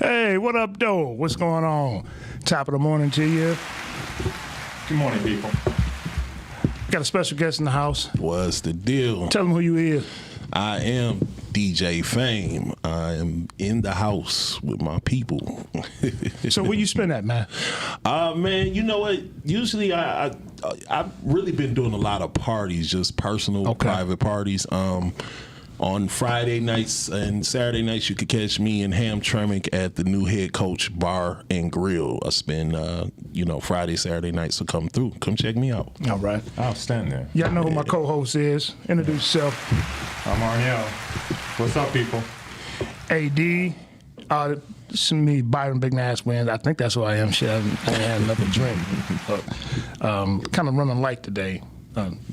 Hey, what up, though? What's going on? Top of the morning to you. Good morning, people. Got a special guest in the house. What's the deal? Tell them who you is. I am DJ Fame. I am in the house with my people. So where you spend that, man? Man, you know what? Usually I've really been doing a lot of parties, just personal, private parties. On Friday nights and Saturday nights, you could catch me in Hamtramck at the new Head Coach Bar and Grill. I spend, Friday, Saturday nights, so come through. Come check me out. All right. Outstanding. Y'all know who my co-host is. Introduce yourself. I'm Arnell. What's up, people? AD. This is me, Byron Big Nass Wins. I think that's who I am. Shit, I ain't had another drink. But, kind of running light today.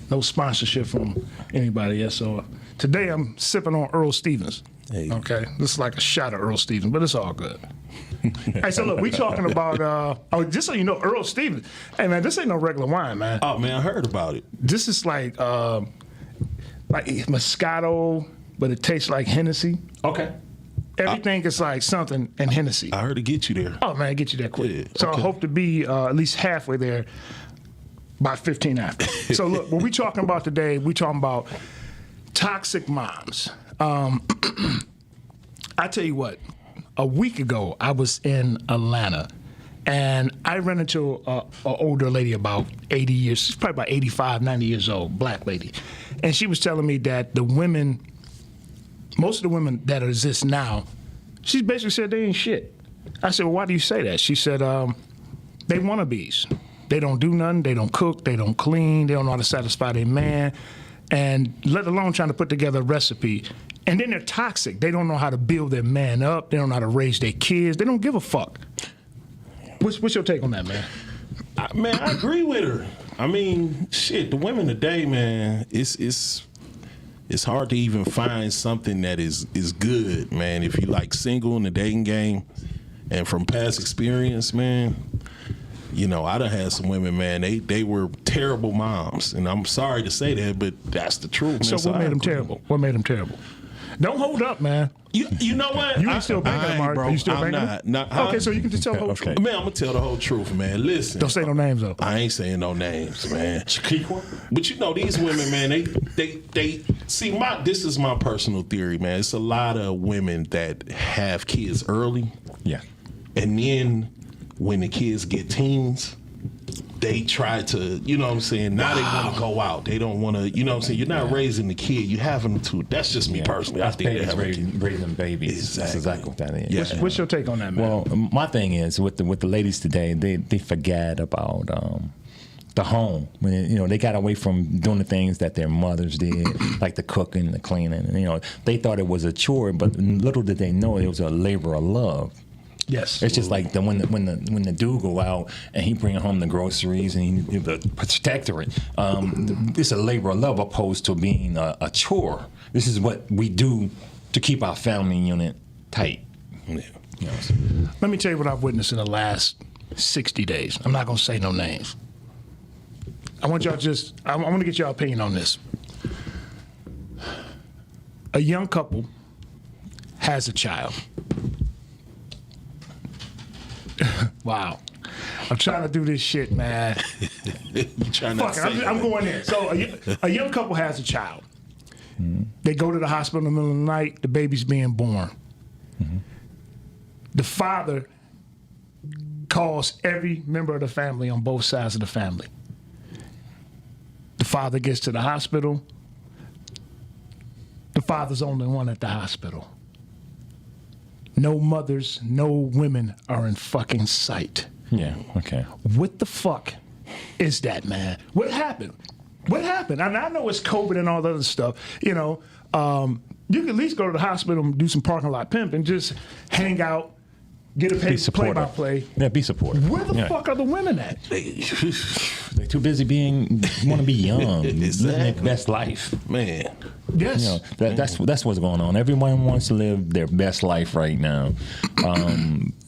No sponsorship from anybody yet. So today I'm sipping on Earl Stevens. Hey. Okay, this is like a shot of Earl Stevens, but it's all good. Hey, so look, we talking about. Just so you know, Earl Stevens. Hey man, this ain't no regular wine, man. Oh man, I heard about it. This is like Moscato, but it tastes like Hennessy. Okay. Everything is like something in Hennessy. I heard it get you there. Oh man, get you there quick. Yeah, so I hope to be at least halfway there by 15 after. So look, what we talking about today, we talking about toxic moms. I tell you what, a week ago I was in Atlanta and I ran into an older lady about 80 years, she's probably about 85, 90 years old, black lady. And she was telling me that the women, most of the women that exist now, she basically said they ain't shit. I said, well, why do you say that? She said, they wannabes. They don't do nothing. They don't cook. They don't clean. They don't know how to satisfy their man, and let alone trying to put together a recipe. And then they're toxic. They don't know how to build their man up. They don't know how to raise their kids. They don't give a fuck. What's your take on that, man? Man, I agree with her. I mean, shit, the women today, man, it's hard to even find something that is good, man. If you like single in the dating game, and from past experience, man. You know, I done had some women, man, they were terrible moms. And I'm sorry to say that, but that's the truth, man. So what made them terrible? What made them terrible? Don't hold up, man. You know what? You ain't still banging them, Mark. Bro, Are you still I'm banging not. them? Okay, so you can just tell the whole truth. Man, I'm going to tell the whole truth, man. Listen. Don't say no names, though. I ain't saying no names, man. Chiquita? But you know, these women, man, they see, this is my personal theory, man. It's a lot of women that have kids early. Yeah. And then when the kids get teens, they try to, you know what I'm saying, now they want to go out. They don't want to, you know what I'm saying, you're not raising the kid, you're having them to, that's just me personally. That's I think they're raising babies. Exactly. That's exactly what that is. Yeah. What's your take on that, man? Well, my thing is with the ladies today, they forget about the home. When they got away from doing the things that their mothers did, like the cooking, the cleaning, and they thought it was a chore, but little did they know it was a labor of love. Yes, it's just like when the dude go out and he bring home the groceries and he the protectorate. It's a labor of love opposed to being a chore. This is what we do to keep our family unit tight. Yeah. Let me tell you what I've witnessed in the last 60 days. I'm not gonna say no names. I want y'all I want to get your opinion on this. A young couple has a child. Wow. I'm trying to do this shit, man. You trying not Fuck it, I'm going in. So a young couple has a child. Mm-hmm. They go to the hospital in the middle of the night. The baby's being born. Mm-hmm. The father calls every member of the family on both sides of the family. The father gets to the hospital. The father's the only one at the hospital. No mothers, no women are in fucking sight. Yeah, okay. What the fuck is that, man? What happened? What happened? And I know it's COVID and all that other stuff. You can at least go to the hospital and do some parking lot pimping, just hang out, get a play-by-play. Yeah, be supportive. Where the fuck are the women at? They're too busy want to be young, living their best life. Man. Yes. That's what's going on. Everyone wants to live their best life right now.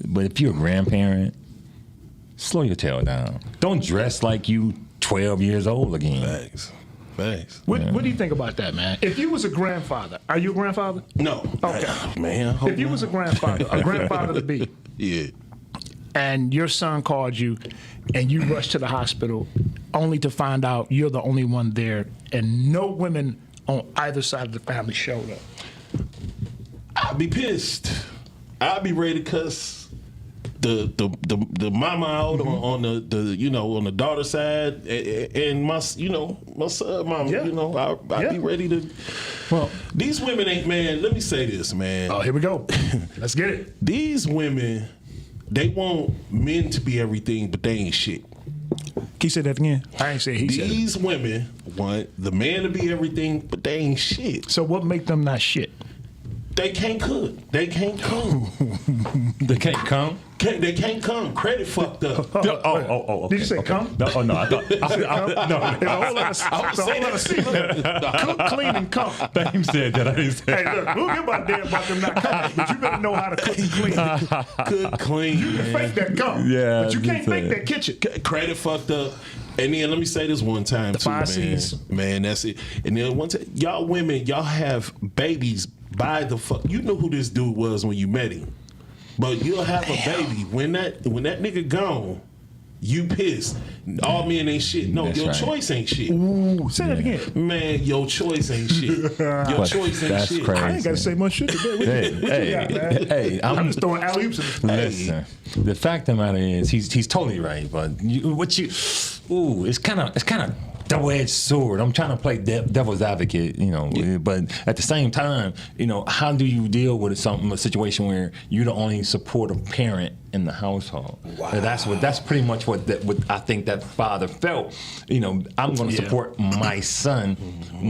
But if you're a grandparent, slow your tail down. Don't dress like you 12 years old again. Thanks. Thanks. What do you think about that, man? If you was a grandfather, are you a grandfather? No. Okay. Man, I hope If you was a grandfather to be, yeah. and your son called you, and you rushed to the hospital, only to find out you're the only one there, and no women on either side of the family showed up. I'd be pissed. I'd be ready to cuss the mama out on the on the daughter side and my son mama. Yeah. I'd be ready to. Well, these women ain't, man. Let me say this, man. Oh, here we go. Let's get it. These women, they want men to be everything, but they ain't shit. Can you say that again? I ain't say he said it. These women want the man to be everything, but they ain't shit. So what make them not shit? They can't cook. They can't come. They can't come. They can't come. Credit fucked up. Okay. Did you say come? No, oh no, I thought. It's a whole lot of cook, clean, and come. Fame said that. I didn't say. Hey, look, we'll give about damn about them not coming, but you better know how to cook and clean. Cook, clean. You can fake that come, Yeah, but you can't just fake saying. that kitchen. Credit fucked up. And then let me say this one time too, man. 5 C's. Man, that's it. And then one time, y'all women, y'all have babies by the fuck. You know who this dude was when you met him, but you'll have a baby when that nigga gone. You pissed. All men ain't shit. No, That's your right. choice ain't shit. Ooh, say that again. Man, your choice ain't shit. Your But choice ain't that's shit. crazy. I ain't got to say much shit today. What you got, man? Hey, I'm just throwing alley-oops in this. Listen, the fact of the matter is, he's totally right. But it's kind of double-edged sword. I'm trying to play devil's advocate, but at the same time, how do you deal with a situation where you're the only supportive parent in the household? Wow. That's pretty much what I think that father felt. I'm going to support my son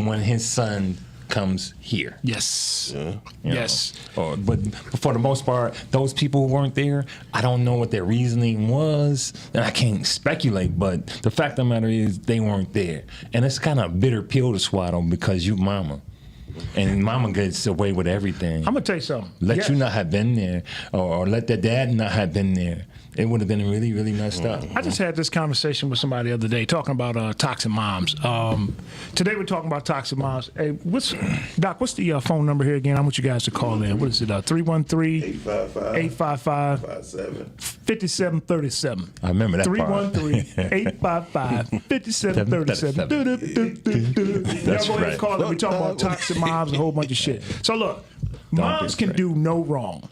when his son comes here. Yes. Yeah. Yes. But for the most part, those people who weren't there, I don't know what their reasoning was, and I can't speculate, but the fact of the matter is they weren't there. And it's kind of a bitter pill to swallow because you mama. And mama gets away with everything. I'm going to tell you something. Let you not have been there, or let their dad not have been there. It would have been really, really messed up. I just had this conversation with somebody the other day talking about toxic moms. Today we're talking about toxic moms. Hey, Doc, what's the phone number here again? I want you guys to call in. What is it? 313-855-5737. I remember that part. 313-855-5737. Y'all go ahead and call it. We're talking about toxic moms, a whole bunch of shit. So look, moms can do no wrong.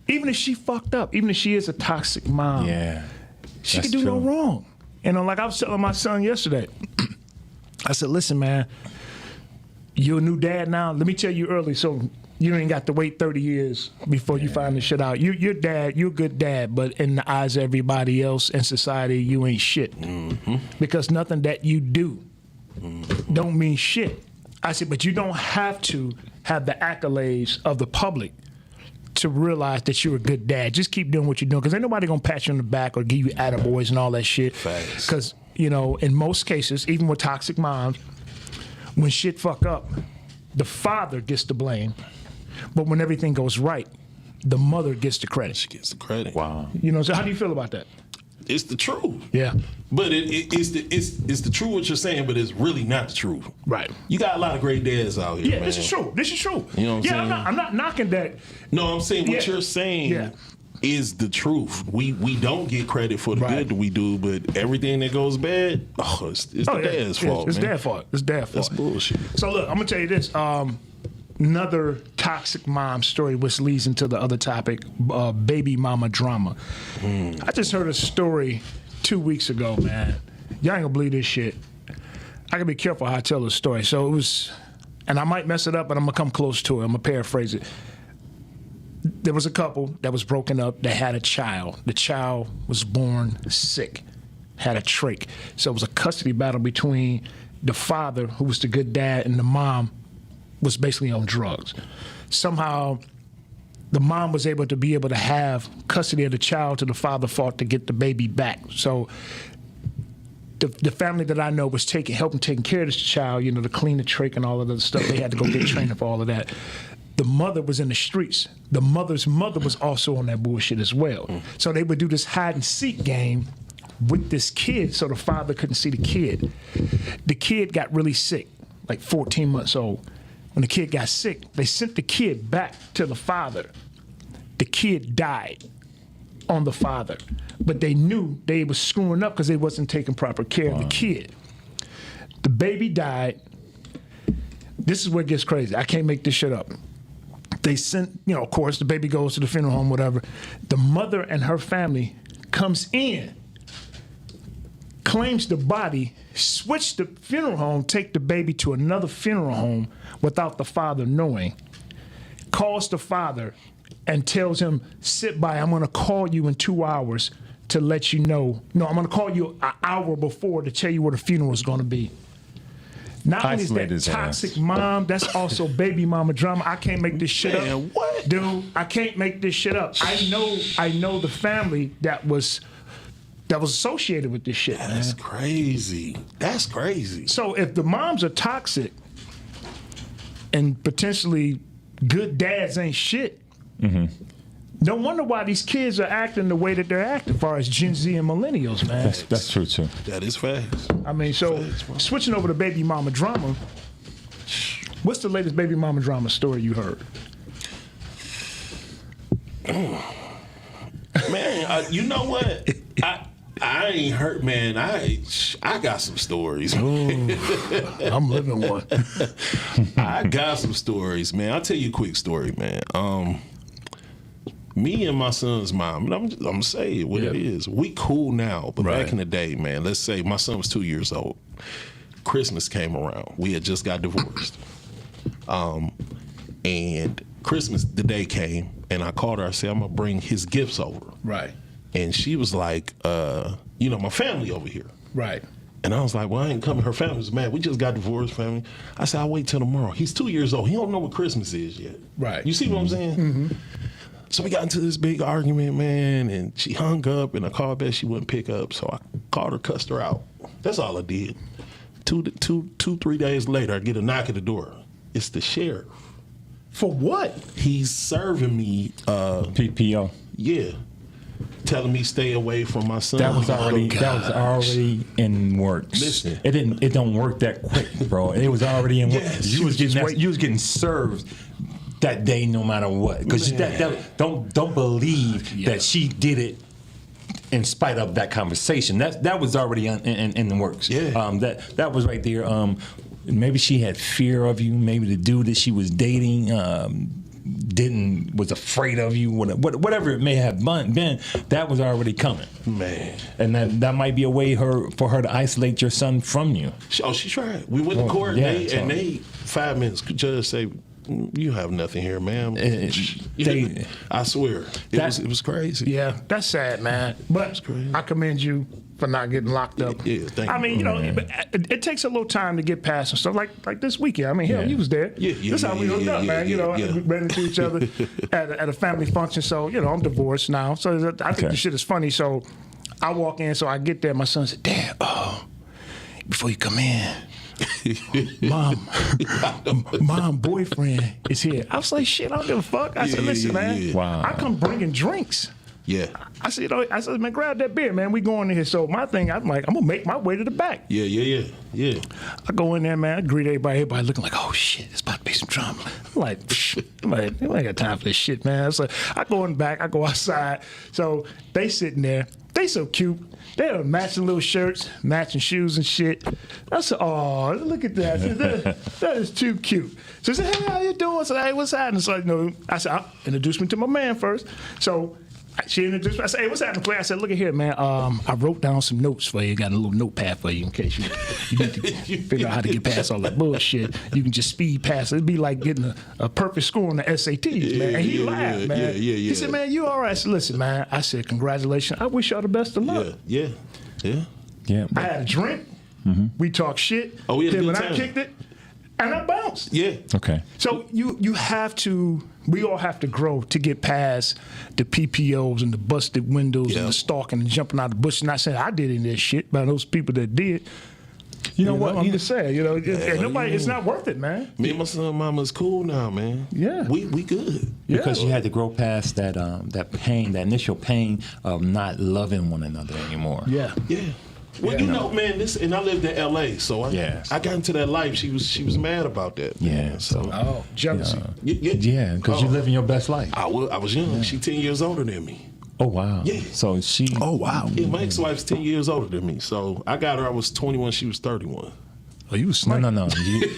Even if she fucked up, even if she is a toxic mom, she can do no wrong. Like I was telling my son yesterday, I said, listen, man, you're a new dad now. Let me tell you early, so you ain't got to wait 30 years before you find this shit out. You're dad, you're a good dad, but in the eyes of everybody else in society, you ain't shit. Because nothing that you do don't mean shit. I said, but you don't have to have the accolades of the public to realize that you're a good dad. Just keep doing what you're doing, because ain't nobody gonna pat you on the back or give you attaboys and all that shit. Because in most cases, even with toxic moms, when shit fuck up, the father gets the blame, but when everything goes right, the mother gets the credit. She gets the credit. Wow. So how do you feel about that? It's the truth. Yeah. But it's the truth what you're saying, but it's really not the truth. Right. You got a lot of great dads out here. Yeah, man. this is true. You know what I'm saying? I'm not knocking that. No, I'm saying what you're saying is the truth. We don't get credit for the good that we do, but everything that goes bad, it's the dad's fault. It's man. dad's fault. It's dad's fault. That's bullshit. So look, I'm gonna tell you this. Another toxic mom story, which leads into the other topic, baby mama drama. I just heard a story 2 weeks ago, man. Y'all ain't gonna believe this shit. I gotta be careful how I tell this story. So it was, and I might mess it up, but I'm gonna come close to it. I'm gonna paraphrase it. There was a couple that was broken up that had a child. The child was born sick, had a trach. So it was a custody battle between the father, who was the good dad, and the mom was basically on drugs. Somehow, the mom was able to have custody of the child till the father fought to get the baby back. So the family that I know was helping taking care of this child, to clean the trach and all of that stuff. They had to go get training for all of that. The mother was in the streets. The mother's mother was also on that bullshit as well. So they would do this hide and seek game with this kid, so the father couldn't see the kid. The kid got really sick. like 14 months old. When the kid got sick, they sent the kid back to the father. The kid died on the father, but they knew they was screwing up because they wasn't taking proper care of the kid. The baby died. This is where it gets crazy. I can't make this shit up. They sent, of course, the baby goes to the funeral home, whatever. The mother and her family comes in, claims the body, switch the funeral home, take the baby to another funeral home without the father knowing, calls the father and tells him, sit by, I'm going to call you in 2 hours to let you know. No, I'm going to call you an hour before to tell you where the funeral is going to be. Not only is that toxic mom, that's also baby mama drama. I can't make this shit up. What? Dude, I can't make this shit up. I know the family that was associated with this shit. That's crazy. That's crazy. So if the moms are toxic and potentially good dads ain't shit, no wonder why these kids are acting the way that they're acting as far as Gen Z and millennials, man. That's true too. That is facts. I mean, so switching over to baby mama drama, what's the latest baby mama drama story you heard? Man, you know what? I ain't hurt, man. I got some stories. I'm living one. I got some stories, man. I'll tell you a quick story, man. Me and my son's mom, and I'm gonna say it what it is. We cool now, but back in the day, man, let's say my son was 2 years old. Christmas came around. We had just got divorced. And Christmas, the day came, and I called her. I said, I'm gonna bring his gifts over. Right. And she was like, my family over here. Right. And I was like, well, I ain't coming. Her family was mad. We just got divorced, family. I said, I'll wait till tomorrow. He's 2 years old. He don't know what Christmas is yet. Right. You see what I'm saying? So we got into this big argument, man, and she hung up, and I called back. She wouldn't pick up, so I called her, cussed her out. That's all I did. 3 days later, I get a knock at the door. It's the sheriff. For what? He's serving me. PPO. Yeah. Telling me stay away from my son. That was already in works. Listen. It don't work that quick, bro. It was already in works. Yes. You was getting served that day no matter what. Because don't believe that she did it in spite of that conversation. That was already in the works. Yeah. That was right there. Maybe she had fear of you. Maybe the dude that she was dating was afraid of you. Whatever it may have been, that was already coming. Man. And that might be a way for her to isolate your son from you. Oh, she tried. We went to court, and they 5 minutes. Judge say, you have nothing here, ma'am. I swear, it was crazy. Yeah, that's sad, man. But I commend you for not getting locked up. Yeah, thank you. I mean, it takes a little time to get past and stuff like this weekend. I mean, hell, you was there. This how we hooked up, man. We ran into each other at a family function. So, I'm divorced now. So I think the shit is funny. So I walk in, so I get there. My son said, Dad, before you come in, Mom, boyfriend is here. I was like, shit, I don't give a fuck. I said, listen, man, I come bringing drinks. Yeah. I said, man, grab that beer, man. We going in here. So my thing, I'm like, I'm gonna make my way to the back. Yeah. I go in there, man. I greet everybody looking like, oh shit, it's about to be some drama. I'm like, I ain't got time for this shit, man. So I go in the back, I go outside. So they sitting there. They so cute. They have matching little shirts, matching shoes and shit. I said, oh, look at that. That is too cute. So I said, hey, how you doing? I said, hey, what's happening? So I said, introduce me to my man first. So she introduced me. I said, hey, what's happening, Claire? I said, look at here, man. I wrote down some notes for you. Got a little notepad for you in case you need to figure out how to get past all that bullshit. You can just speed past it. It'd be like getting a perfect score on the SATs, man. And he laughed, man. He said, man, you all right? I said, listen, man. I said, congratulations. I wish y'all the best of luck. Yeah. I had a drink. We talked shit. Oh, we had a good time. I kicked it, and I bounced. Yeah. Okay. So you have to. We all have to grow to get past the PPOs and the busted windows and the stalking and jumping out the bush. Not saying I did any of that shit, but those people that did. You know what? I'm just saying. It's not worth it, man. Me and my son, mama's cool now, man. Yeah, we good. Because you had to grow past that pain, that initial pain of not loving one another anymore. Yeah. Well, you know, man, and I lived in L.A., so I got into that life. She was mad about that. Yeah. So jealousy. yeah, because you living your best life. I was young. Yeah. She 10 years older than me. Oh wow. Yeah. So she. Oh wow. Yeah, my ex-wife's 10 years older than me. So I got her. I was 21. She was 31. Oh, you was sniping. No.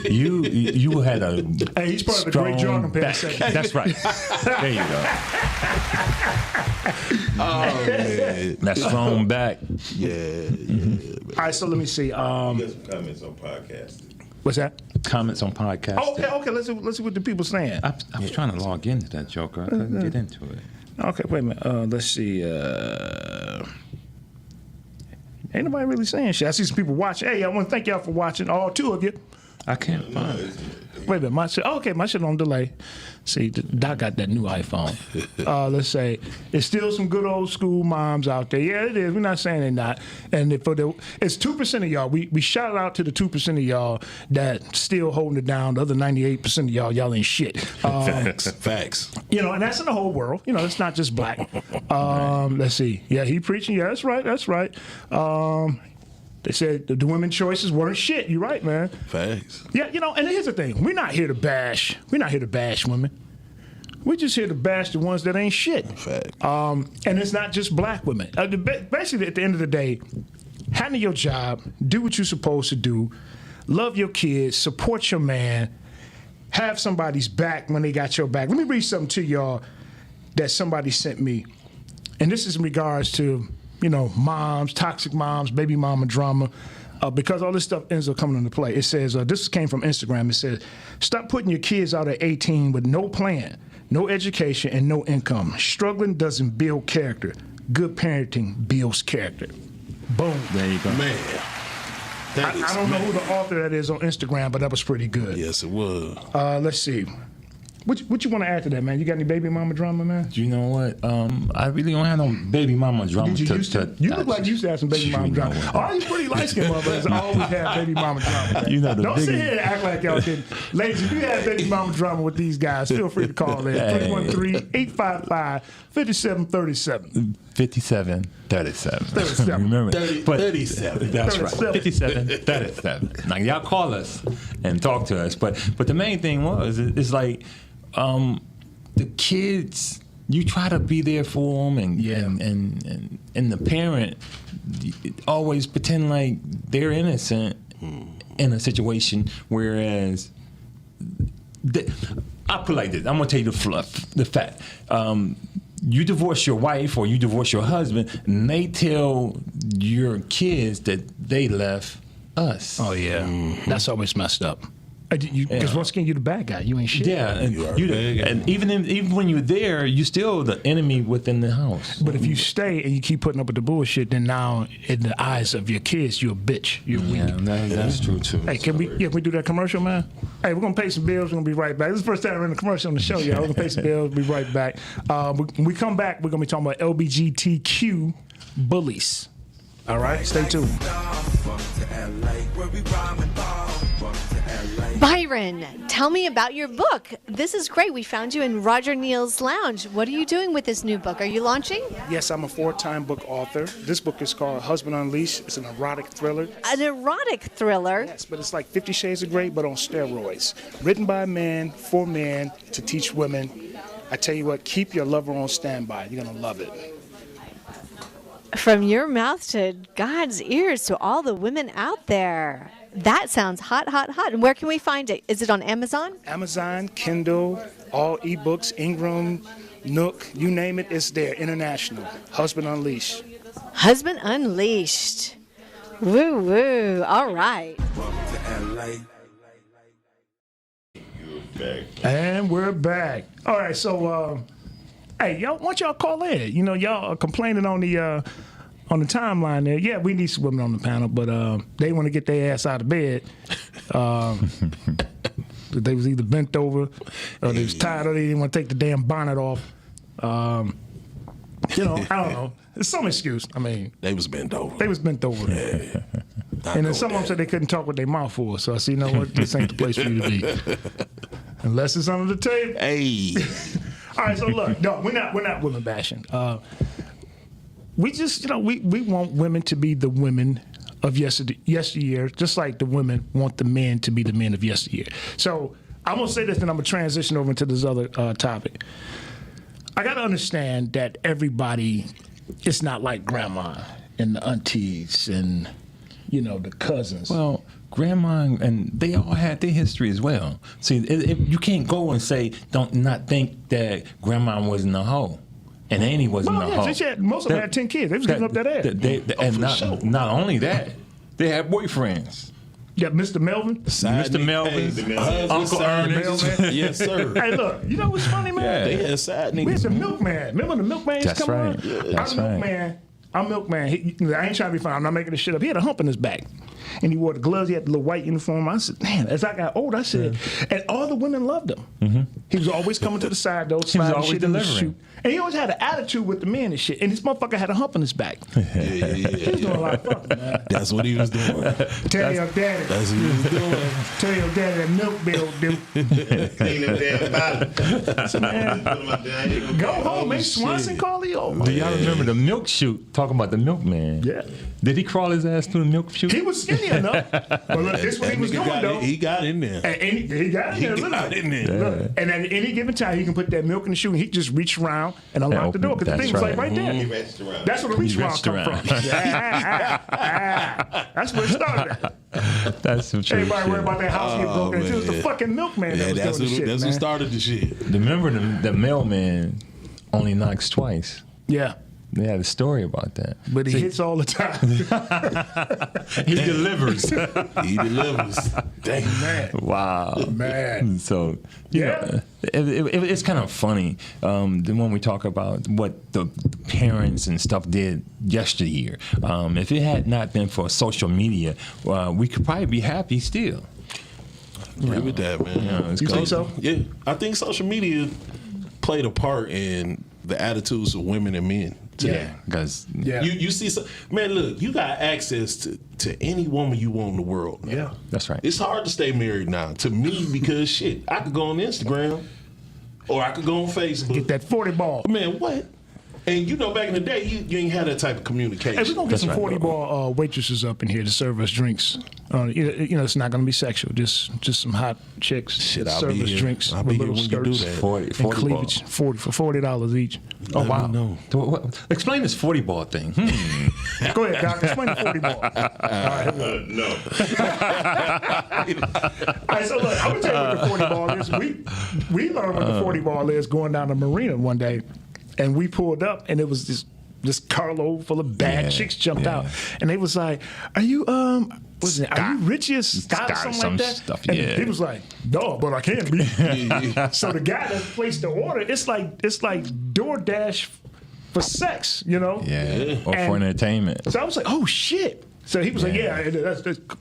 You had a. Hey, he's part of the Great Jargon Pair. That's right. There you go. Oh man, that strong back. Yeah. All right, so let me see. You got some comments on podcast. What's that? Comments on podcast. Okay. Let's see what the people saying. I was trying to log into that joker. I couldn't get into it. Okay, wait a minute. Let's see. Ain't nobody really saying shit. I see some people watching. Hey, I want to thank y'all for watching. All two of you. I can't find it. Wait a minute. My shit. Okay, my shit on delay. See, Doc got that new iPhone. Let's say it's still some good old school moms out there. Yeah, it is. We're not saying they're not. And it's 2% of y'all. We shout out to the 2% of y'all that still holding it down. The other 98% of y'all ain't shit. Facts. You know, and that's in the whole world. You know, it's not just black. Let's see. Yeah, he preaching. Yeah, that's right. That's right. They said the women's choices weren't shit. You're right, man. Facts. Yeah, you know, and here's the thing. We're not here to bash women. We're just here to bash the ones that ain't shit. Fact. And it's not just black women. Basically, at the end of the day, handle your job, do what you're supposed to do, love your kids, support your man, have somebody's back when they got your back. Let me read something to y'all that somebody sent me. And this is in regards to, you know, moms, toxic moms, baby mama drama, because all this stuff ends up coming into play. It says, this came from Instagram. It says, stop putting your kids out at 18 with no plan, no education, and no income. Struggling doesn't build character. Good parenting builds character. Boom. There you go. Man. I don't know who the author that is on Instagram, but that was pretty good. Yes, it was. Let's see. What you want to add to that, man? You got any baby mama drama, man? You know what? I really don't have no baby mama drama. You look like you used to have some baby mama drama. Oh, you pretty light-skinned motherfuckers always have baby mama drama. Man. You know the don't sit here and act like y'all didn't. Ladies, if you have baby mama drama with these guys, feel free to call in. 313-855-5737. 5737. Remember 37. That's right. 5737. Now y'all call us and talk to us. But the main thing was it's like the kids. You try to be there for them, and the parent always pretend like they're innocent in a situation, whereas I put it like this. I'm gonna tell you the fact. You divorce your wife or you divorce your husband, and they tell your kids that they left us. Oh yeah, that's always messed up. Because once again, you're the bad guy. You ain't shit. Yeah, and even when you're there, you still the enemy within the house. But if you stay and you keep putting up with the bullshit, then now in the eyes of your kids, you're a bitch. You're weak. That's true too. Hey, can we do that commercial, man? Hey, we're gonna pay some bills. We're gonna be right back. This is the first time we're in a commercial on the show, y'all. We're gonna pay some bills. We'll be right back. When we come back, we're gonna be talking about LBGTQ bullies. All right, stay tuned. Byron, tell me about your book. This is great. We found you in Roger Neal's lounge. What are you doing with this new book? Are you launching? Yes, I'm a 4-time book author. This book is called Husband Unleashed. It's an erotic thriller. An erotic thriller? Yes, but it's like 50 Shades of Grey, but on steroids. Written by a man, for men, to teach women. I tell you what, keep your lover on standby. You're going to love it. From your mouth to God's ears to all the women out there. That sounds hot, hot, hot. And where can we find it? Is it on Amazon? Amazon, Kindle, all ebooks, Ingram, Nook, you name it, it's there. International. Husband Unleashed. Husband Unleashed. Woo, woo. All right. And we're back. All right, so, hey, y'all, why don't y'all call in? You know, y'all are complaining on the timeline there. Yeah, we need some women on the panel, but they want to get their ass out of bed. They was either bent over or they was tired or they didn't want to take the damn bonnet off. You know, I don't know. It's some excuse. I mean, they was bent over. They was bent over. Yeah. And then some of them said they couldn't talk with their mouth full. So I said, you know what? This ain't the place for you to be. Unless it's under the table. Hey. All right, so look, no, we're not women bashing. We just, you know, we want women to be the women of yesteryear, just like the women want the men to be the men of yesteryear. So I'm gonna say this, and I'm gonna transition over into this other topic. I gotta understand that everybody, it's not like grandma and the aunties and the cousins. Well, grandma and they all had their history as well. See, you can't go and say don't not think that grandma wasn't a hoe. And Annie wasn't a hoe. Most of them had 10 kids. They was giving up that ass. And not only that, they had boyfriends. Yeah, Mr. Melvin. Mr. Melvin. Uncle Ernest. Yes, sir. Hey, look, you know what's funny, man? Yeah. They had side niggas. We had the milkman. Remember the milkman used to come right. on? Yeah. That's right. Our milkman, I ain't trying to be funny. I'm not making this shit up. He had a hump in his back. And he wore the gloves. He had the little white uniform. I said, man, as I got older, I said, and all the women loved him. Mm-hmm. He was always coming to the side, though, sliding shit in the chute. And he always had an attitude with the men and shit. And this motherfucker had a hump in his back. He was doing a lot of fucking, man. That's what he was doing. Tell your daddy. That's what he was doing. Tell your daddy that milk bill, dude. Clean them damn bottles. Man, go home, man. Swanson call you. Oh, Do y'all remember the milk chute? Talking about the milkman. Yeah. Did he crawl his ass through the milk chute? He was skinny enough. But look, this is what he was doing, though. He got in there. And he got in there. He got in there. Look, and at any given time, he can put that milk in the shoe and he just reach around and unlock the door because the thing was like right there. He reached around. That's where the reach around come from. That's where it started. That's some true Everybody shit. worried about that house getting broken into. It was the fucking milkman that was that's doing the shit, who man. started the shit. Remember the mailman only knocks twice. Yeah. They had a story about that. But he hits all the time. He delivers. He delivers. Damn, Man. Wow. Man. So, you know, it's kind of funny when we talk about what the parents and stuff did yesteryear. If it had not been for social media, we could probably be happy still. Agree with that, man. You think so? Yeah. I think social media played a part in the attitudes of women and men today. Because You see, man, look, you got access to any woman you want in the world. Man. Yeah. that's right. It's hard to stay married now to me because shit, I could go on Instagram or I could go on Facebook. Get that 40 ball. Man, what? And you know, back in the day, you ain't had that type of communication. Hey, we're going to get some 40 ball waitresses up in here to serve us drinks. It's not going to be sexual. Just some hot chicks. Shit, I'll serve be us here. drinks I'll with be here little when you do skirts that. 40 and ball. cleavage. For $40 each. Oh, wow. No. Explain this 40 ball thing. Go ahead, Doc. Explain the 40 ball. All right, No. All right, so look, I'm going to tell you what the 40 ball is. We learned what the 40 ball is going down the marina one day. And we pulled up, and it was this carload full of bad chicks jumped out, and they was like, "Are you are you Richie or Scott or something like that?" Stuff, and yeah. he was like, "No, but I can be." So the guy that placed the order, it's like DoorDash for sex, you know? Yeah. Or And for entertainment. So I was like, "Oh shit!" So he was like, "Yeah,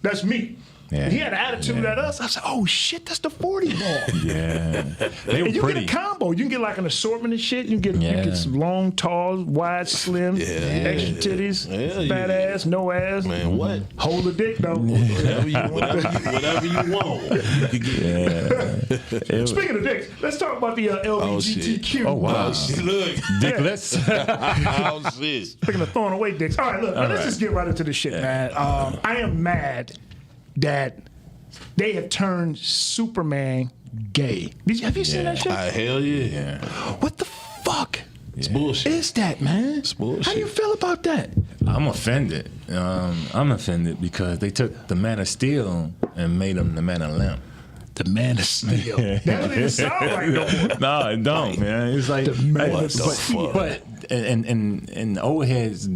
that's me." Yeah. And he had an attitude at us. I said, "Oh shit, that's the 40 ball." Yeah. They were And you pretty. get a combo. You can get like an assortment of shit. You can get some long, tall, wide, slim, extra titties, fat ass, no ass. Man, what? Hold the dick though. Whatever you want. You can get. Speaking of dicks, let's talk about the LGBTQ. Oh, wow. Look. Dickless. Oh, shit. Speaking of throwing away dicks. All right, look, let's just get right into this shit, man. I am mad that they have turned Superman gay. Have you seen that shit? Hell yeah. What the fuck It's bullshit. is that, man? It's bullshit. How do you feel about that? I'm offended. I'm offended because they took the Man of Steel and made him the Man of Limp. The Man of Steel. That doesn't even sound right no more. No, it don't, man. It's like The Man What of the Steel. fuck? but and old heads.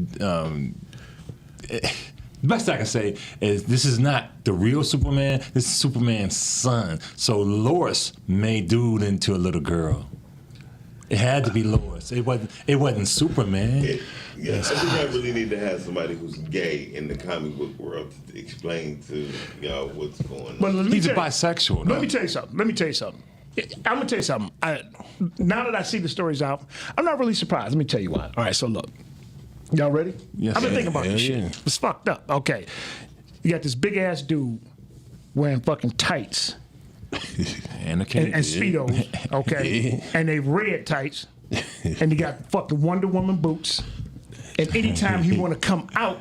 The best I can say is this is not the real Superman. This is Superman's son. So Lois made dude into a little girl. It had to be Lois. It wasn't Superman. Yeah, I think I really need to have somebody who's gay in the comic book world to explain to y'all what's going on. But let me He's a tell you- bisexual. Let me tell you something. I'm gonna tell you something. Now that I see the stories out, I'm not really surprised. Let me tell you why. All right, so look. Y'all ready? Yes, I've been sir. thinking about this Hell shit. yeah. It's fucked up. Okay. You got this big ass dude wearing fucking tights And a kid. and Speedos, okay? And they red tights. And he got fucking Wonder Woman boots. And anytime he want to come out,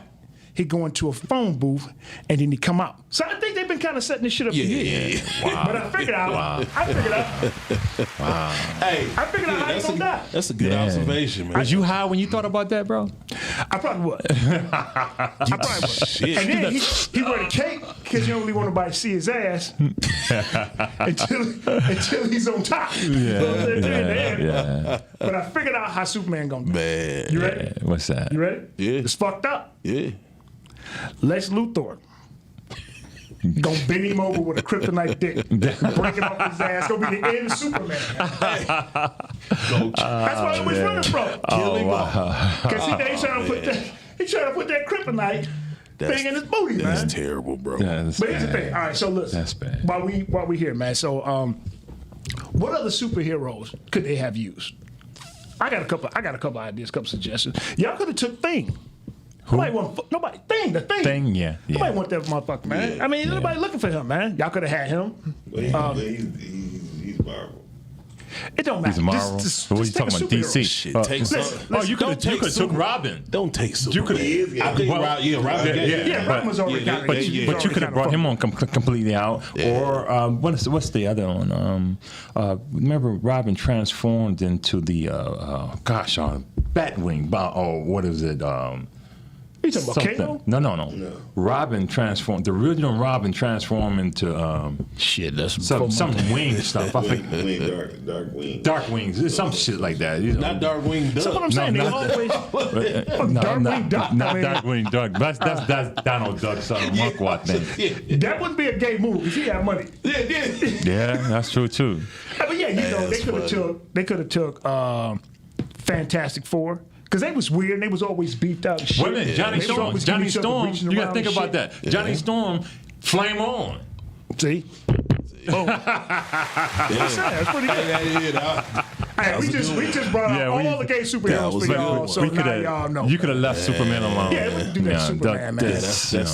he'd go into a phone booth, and then he'd come out. So I think they've been kind of setting this shit up for years. Wow. But I figured out. Wow. Hey, I figured out how you gonna die. that's a good observation, man. Was you high when you thought about that, bro? I probably would. I probably would. Shit. And then he wear the cape because you don't really want nobody to see his ass until he's on top. You know what I'm saying? Yeah. But I figured out how Superman gonna do. Man. You ready? What's that? You ready? Yeah. It's fucked up. Yeah. Lex Luthor gonna bend him over with a kryptonite dick, break it off his ass. Gonna be the end of Superman. That's where I was running from. Kill him off. Because he trying to put that kryptonite thing in his booty, man. That's terrible, bro. That's But here's the bad. thing. All right, so listen. That's bad. While we here, man. So, what other superheroes could they have used? I got a couple ideas, couple suggestions. Y'all could have took Thing. Nobody Thing. The Thing. Thing, yeah. Nobody want that motherfucker, man. Yeah. I mean, nobody looking for him, man. Y'all could have had him. But he's Marvel. It don't matter. He's Marvel. Just What are you take a talking about? superhero. DC. Shit, take some. Listen, You could have took Robin. Don't take Superman. You could. He is I think gay. Robin. Yeah, Robin was already kind of. But you could have brought him on completely out, or what's the other one? Remember, Robin transformed into the Batwing. What is it? You talking about Kato? No. Robin transformed. The original Robin transformed into Shit, that's some wing stuff. I think Dark Wing. Dark Wings, some shit like that. You know. not Darkwing Duck. That's what I'm saying. They always Darkwing Duck. I mean, Darkwing Duck. That's Donald Duck, son of Muckwat thing. that wouldn't be a gay move if he had money. Yeah, that's true too. But yeah, they could have took Fantastic Four. Because they was weird and they was always beefed out and shit. Wait a minute, Johnny They don't Storm. always Johnny give each other Storm. reaching You got to around think and about shit. that. Johnny Storm, flame on. See? Oh. That's pretty good. Hey, we just brought out all the gay superheroes for y'all, so now y'all know. You could have left Superman alone. Yeah, we could do that Superman, man.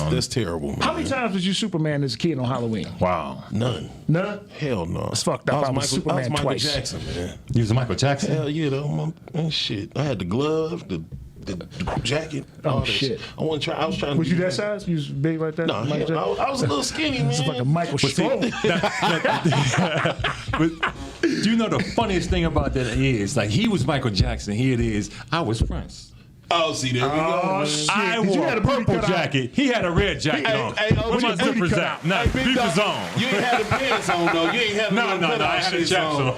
That's terrible, man. How many times was you Superman as a kid on Halloween? Wow. None. None? Hell no. It's fucked up. I was Superman Michael twice. Jackson, man. You was Michael Jackson? Hell yeah, though. Man, shit. I had the glove, the jacket. All that shit. I was trying to. Was you that size? You was big like that? No, Michael hell, Jackson? I was a little skinny, man. It's like a Michael Strong. But do you know the funniest thing about that is, like, he was Michael Jackson, here it is, I was Prince. Oh, see, there we go. Oh, man. shit. I Did you wore have a a booty purple cut out? jacket. He had a red jacket on. What's my your zippers booty cut at? out? Nah, Big beepers dog, on. You ain't had the pants on though. You ain't had No, I had the chaps on.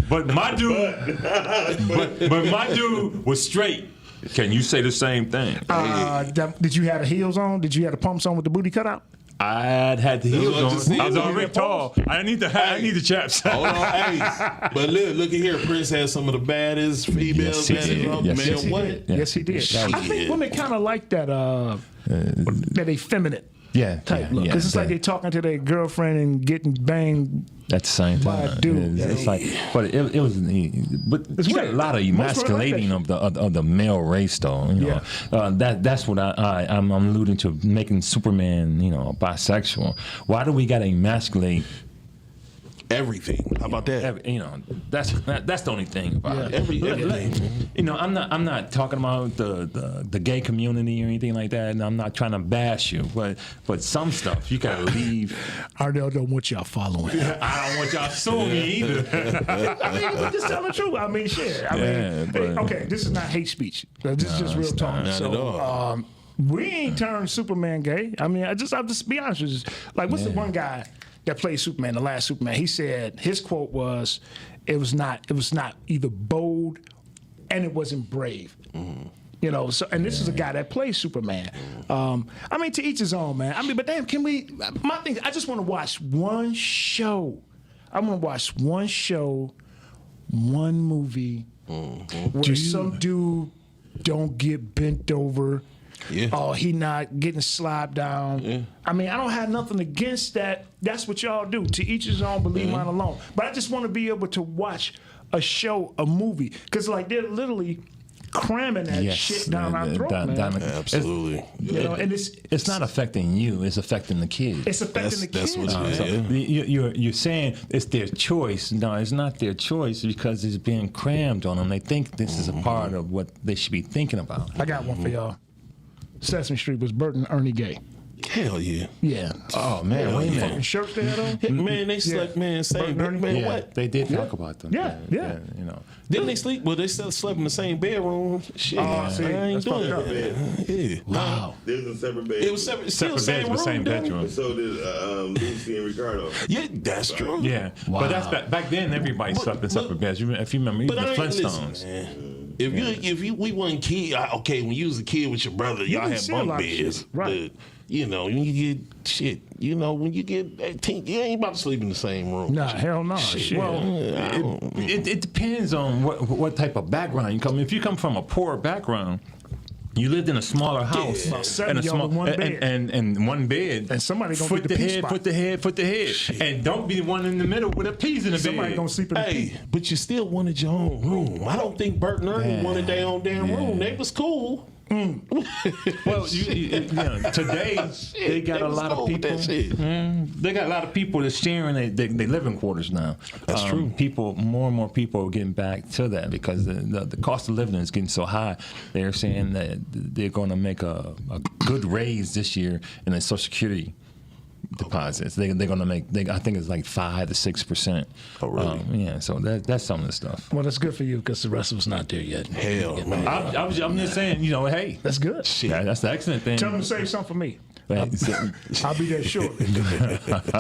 but my dude, but my dude was straight. Can you say the same thing? Did you have the heels on? Did you have the pumps on with the booty cut out? I had the heels what I just on. said. I was already tall. I need the chaps. Hold on, hey. But look at here. Prince had some of the baddest females. Yes, he did. Man, Yes, he what? did. Yes, he did. Shit. I think women kind of like that effeminate type look. Because it's like they talking to their girlfriend and getting banged. At the same By time, a dude. it's like, but it was, but It's you got a weird. lot of Most women like emasculating that of the male race, though. You know, that's what I'm alluding to, making Superman, bisexual. Why do we got to emasculate? Everything. How about that? That's the only thing about it. Everything. I'm not talking about the gay community or anything like that, and I'm not trying to bash you, but some stuff you gotta leave. Ardell don't want y'all following. I don't want y'all suing me either. I mean, but just tell the truth. I mean, shit. Okay, this is not hate speech. This is just real talk. Not at all. We ain't turned Superman gay. I mean, I'll just be honest with you. Like, what's the one guy that played Superman, the last Superman? He said his quote was, "It was not either bold, and it wasn't brave." So, and this is a guy that plays Superman. I mean, to each his own, man. I mean, but damn, can we? My thing, I just want to watch one show. I want to watch one show, one movie, where some dude don't get bent over. Yeah. Oh, he not getting slopped down. Yeah. I mean, I don't have nothing against that. That's what y'all do. To each his own, but leave mine alone. But I just want to be able to watch a show, a movie. Because, like, they're literally cramming that shit down our throat, man. Absolutely. And It's not affecting you; it's affecting the kids. it's affecting the kids. That's what it So is. you're saying it's their choice. No, it's not their choice because it's being crammed on them. They think this is a part of what they should be thinking about. I got one for y'all. Sesame Street was Bert and Ernie gay? Hell yeah. Yeah. Oh man, wait a Fucking minute. shirts they had on? Man, they slept, man, same Bert and bed. Man, Yeah, what? they did talk about them. Yeah. You know. Didn't they sleep? Well, they still slept in the same bedroom. Shit. Oh, see, I ain't that's doing fucked up. that. Yeah. Wow. There's a separate bed. It was still the same room. Same didn't it? bedroom. So did Lucy and Ricardo. Yeah, that's true. Yeah, but that's back then. Everybody slept in separate beds. If you remember, even But the I ain't Flintstones. listen, man. If we wasn't kid, okay, when you was a kid with your brother, y'all didn't had see a bunk lot of beds. shit, right. But, you know, when you get shit, you know, when you get 18, you ain't about to sleep in the same room. Nah, hell no. Shit. Well, It depends on what type of background you come. If you come from a poor background, you lived in a smaller house, About seven and a y'all small in one bed. and one bed, And somebody gonna foot get the the pee head, spot. foot the head, foot the head, and don't be the one in the middle with a piece in the somebody bed. gonna sleep in the pee. Hey, but you still wanted your own room. I don't think Bert and Ernie Yeah. wanted their own damn Yeah. room. They was cool. Well, today they got they a was lot of cool with people. that shit. They got a lot of people that's sharing they living quarters now. That's true. People, more and more people are getting back to that because the cost of living is getting so high. They're saying that they're going to make a good raise this year in the Social Security deposits. They're going to make. I think it's like 5 to 6%. Oh, really? Yeah. So that's some of the stuff. Well, that's good for you because the rest of us not there yet. Hell, man. I'm just saying. Hey, That's good. that's the excellent thing. Tell them to save something for me. Right, so- I'll be there shortly.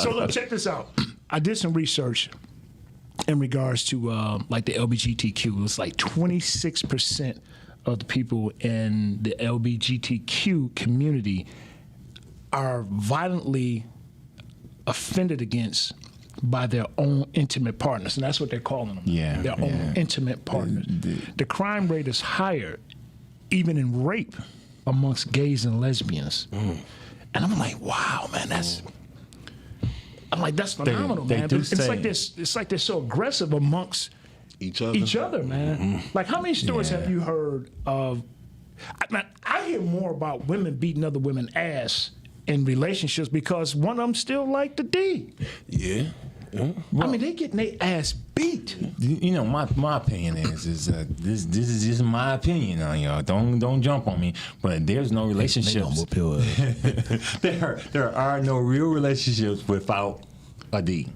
So look, check this out. I did some research in regards to like the LGBTQ. It's like 26% of the people in the LGBTQ community are violently offended against by their own intimate partners, and that's what they're calling them. Yeah, their own intimate partners. The crime rate is higher, even in rape, amongst gays and lesbians. And I'm like, wow, man, that's. I'm like, that's phenomenal, they man. do But it's say- like this. It's like they're so aggressive amongst Each other. each other, man. Like, how many stories Yeah. have you heard of? I hear more about women beating other women ass in relationships because one of them still like the D. Yeah. I mean, they getting their ass beat. My opinion is this is just my opinion on y'all. Don't jump on me. But there's no relationships. There are no real relationships without a D.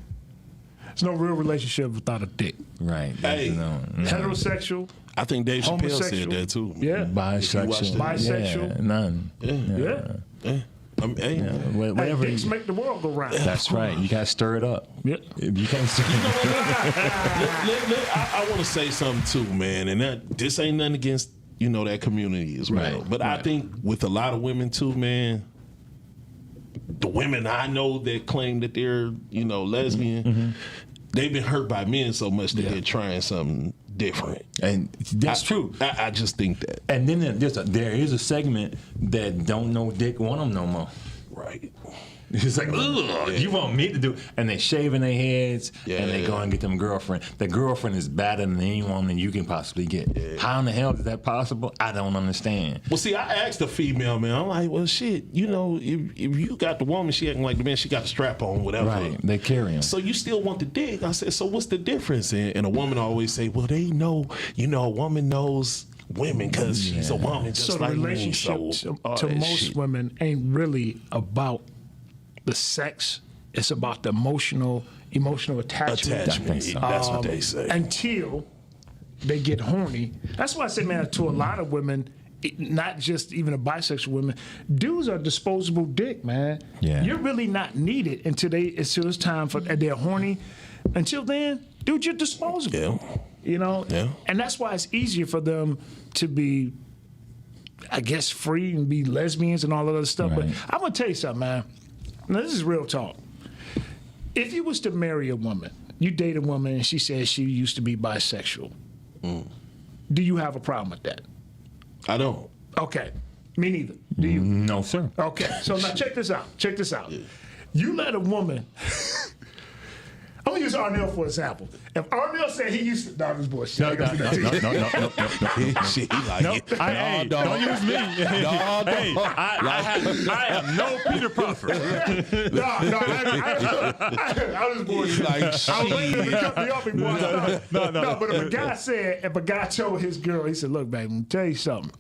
There's no real relationship without a dick. Right. Hey. No. Heterosexual, I think Dave Chappelle said Homosexual. that too. yeah. Bisexual. Bisexual. Yeah, none. Yeah. Yeah. Hey, Hey, Whatever. dicks make the world go round. That's right. You gotta stir it up. Yep. If you can't stir it up. I want to say something too, man, and this ain't nothing against that community as well. Right, But I think with a lot of women too, man, the women I know that claim that they're lesbian, they've been hurt by men so much that they're trying something different. And that's true. I just think that. And then there is a segment that don't know dick want them no more. Right. It's like, ugh, you want me to do? And they shaving their heads, and they go and get them girlfriend. The girlfriend is better than any woman you can possibly get. How in the hell is that possible? I don't understand. Well, see, I asked the female, man. I'm like, well, shit, if you got the woman, she acting like the man, she got the strap on, whatever. Right? They carry them. So you still want the dick? I said, so what's the difference? And a woman always say, well, they know, a woman knows women because she's a woman just So the like relationship me. So, to most shit. women ain't really about the sex. It's about the emotional attachment. Attachment. so. That's what they say. Until they get horny. That's why I say, man, to a lot of women, not just even a bisexual women, dudes are disposable dick, man. Yeah. You're really not needed until it's time for they're horny. Until then, dude, you're disposable. Yeah. Yeah. And that's why it's easier for them to be, I guess, free and be lesbians and all that other stuff. Right. But I'm gonna tell you something, man. Now, this is real talk. If you was to marry a woman, you date a woman and she says she used to be bisexual, do you have a problem with that? I don't. Okay. Me neither. Do you? No, sir. Okay. So now check this out. Check this out. You let a woman. I'm gonna use Arnell for example. If Arnell said he used to, this bullshit. No. Shit, he like it. Hey, don't use me. Hey, I am no Peter Puffer. I was bored. Like, I was waiting to cut me off before I started. No. No, but if a guy told his girl, he said, look, baby, let me tell you something.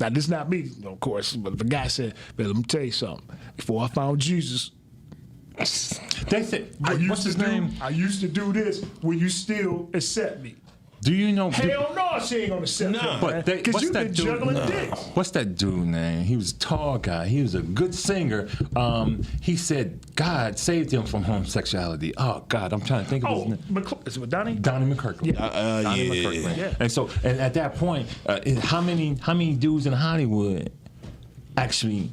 Now, this is not me, of course, but the guy said, "Man, let me tell you something. Before I found Jesus, They said, I used what's to his do- name? I used to do this. Will you still accept me?" Do you know? Hell no, she ain't gonna accept Nah. me, But they- because what's you've that been dude? juggling Nah. dicks. What's that dude name? He was a tall guy. He was a good singer. He said God saved him from homosexuality. Oh God, I'm trying to think of his Oh, name. is it with Donnie? Donnie McKirkland. Donnie Yeah. McKirkland. Yeah. And at that point, how many dudes in Hollywood actually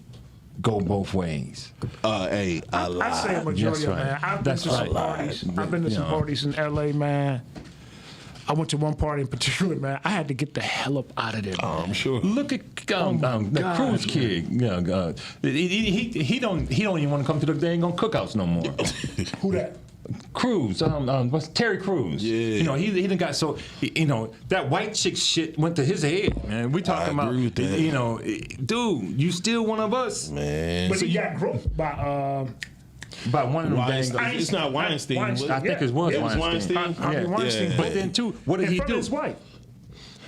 go both ways? Hey, I lied. I say a majority That's of right. man. I've been That's to some right. parties. I've been to You some know. parties in LA, man. I went to one party in particular, man. I had to get the hell up out of there. Man. I'm sure. Look at the God, Cruz kid. Yeah, he don't even want to come to the dang on cookouts no more. Who that? Cruz, what's Terry Crews? Yeah. You know, he done got so, you know, that white chick shit went to his head, man. We talking about, agree with that. you know, dude, you still one of us. Man. But he got groped by. By one of them dang. Weinstein. It's not Weinstein. Weinstein. I think it was It was Weinstein. Weinstein. Harvey Weinstein. Yeah. But then too, what did in he front do? of his wife.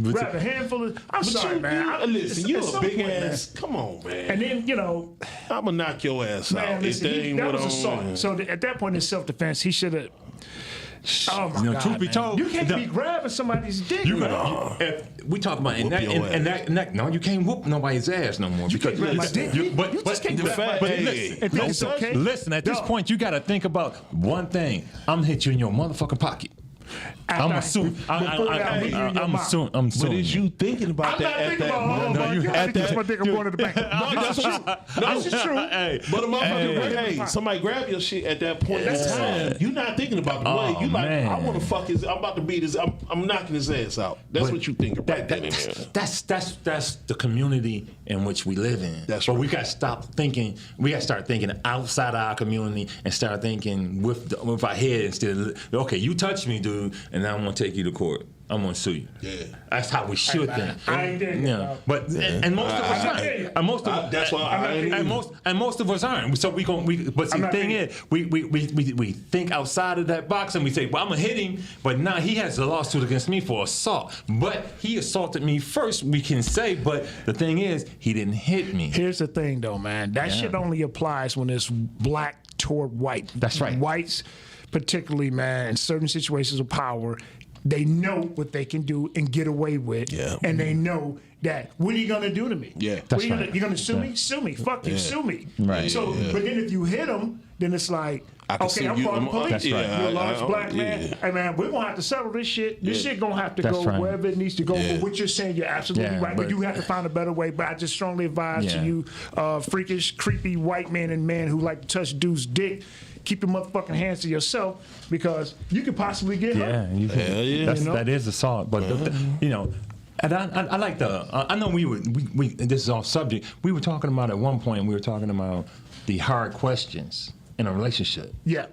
Grabbed a handful of. I'm But sorry, man. listen, you at a some big point, man. ass. Come on, man. And then, you know, I'm gonna knock your ass man, out. listen, if that ain't that what was I'm assault. So at that point in self-defense, he should have. Oh my You know, God, truth be man. told, you can't the- be grabbing somebody's dick. You man. gotta, if we talk about Whoop your ass. no, you can't whoop nobody's ass no more. You can't grab my dick. You just can't the grab my fact- dick. hey, And think no it's such- okay. Listen, at this Dog. point, you got to think about one thing. I'm gonna hit you in your motherfucking pocket. I'm assuming. Before that, I'm hitting you in your I'm mouth. assuming. I'm But assuming. is you thinking about I'm that not at thinking that about moment? all you you had think that- my dick. I'm going to the bank. No, that's true. This is true. Hey, But a motherfucker, Hey. hey, somebody grab your shit at that point in time. You're not thinking about the way. You like, man. I want to fuck his. I'm about to beat his. I'm knocking his ass out. That's But what you think about. That's the community in which we live in. That's but right. we got to stop thinking. We got to start thinking outside of our community and start thinking with our head instead of, okay, you touch me, dude, and now I'm gonna take you to court. I'm gonna sue you. Yeah. That's how we should man, think. I ain't there yet, Yeah, dog. but and most of us I- aren't. And most of that's why I ain't and most of us aren't. So we gon' but see, I'm the not thing thinking- is, we think outside of that box and we say, well, I'm gonna hit him, but now he has a lawsuit against me for assault. But he assaulted me first. We can say, but the thing is, he didn't hit me. Here's the thing, though, man. That shit only applies when it's black toward white. That's right. Whites, particularly, man, in certain situations of power, they know what they can do and get away with. Yeah. And they know that, what are you going to do to me? Yeah. What That's are you right. gonna, you going to sue me? Sue me. Fuck you. Yeah. Sue me. Right. So, Yeah. but then if you hit them, then it's like, I can okay, sue I'm you. calling the police. That's right. You're a large I- black man. yeah. Hey, man, we're going to have to settle this shit. This Yeah. shit going to have to That's go right. wherever it needs to go. Yeah. But what you're saying, you're absolutely Yeah, right. We but- do have to find a better way. But I just strongly advise to Yeah. you, freakish, creepy white men and men who like to touch dudes' dick, keep your motherfucking hands to yourself because you could possibly get hurt. Yeah, you can, Hell yeah. that's, You know? that is assault. But you know, and I like the. I know we this is off subject. We were talking about at one point. We were talking about the hard questions in a relationship. Yeah.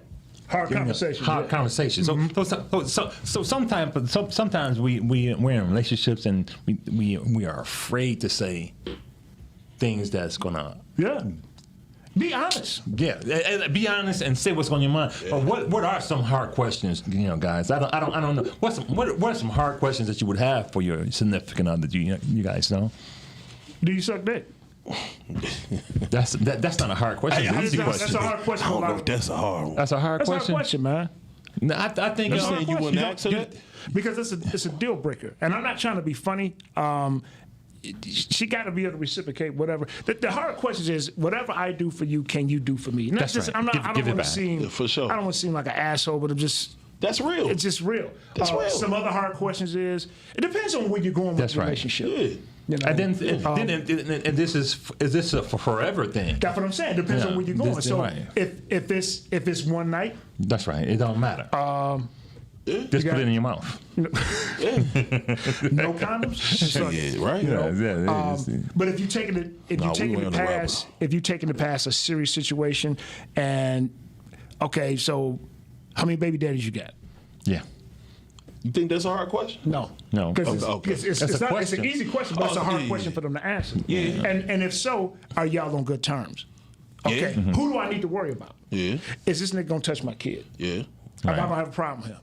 Hard conversations. Hard yeah. conversations. So sometimes we're in relationships and we are afraid to say things that's gonna. Yeah. Be honest. Yeah, and be honest and say what's on your mind. But what are some hard questions, you know, guys? I don't know. What are some hard questions that you would have for your significant other? Do you guys know? Do you suck dick? That's not a hard question. It's an easy That's question. a hard question. I for a don't know lot if of that's a hard one. That's a hard That's a hard question. question, man. No, I think You it's saying you wouldn't answer that? Because it's a deal breaker, and I'm not trying to be funny. She got to be able to reciprocate whatever. The hard question is, whatever I do for you, can you do for me? Not That's just, right. I'm not. Give I it don't want back. to seem. Yeah, for sure. I don't want to seem like an asshole, but I'm just. That's real. It's just real. That's real. Some other hard questions is it depends on where you're going with That's the right. relationship. Yeah. You know? And then this is this a forever thing? That's what I'm saying. Depends Yeah, on where you're going. this- So right. if it's one night, That's right. It don't matter. Just put got- it in your mouth. no condoms. suck it. Yeah, right. You know? Yeah. But if you taking it, if Nah, you we taking wearing to the pass, if you taking to pass a serious situation, and okay, so how many baby daddies you got? Yeah. You think that's a hard question? No, No. because Okay. it's That's a not. It's question. an easy question, but it's a hard yeah, question yeah. for them to answer. Yeah. And if so, are y'all on good terms? Okay, Yeah. who do I need to worry about? Yeah. Is this nigga gonna touch my kid? Yeah. I'm Right. not gonna have a problem with him.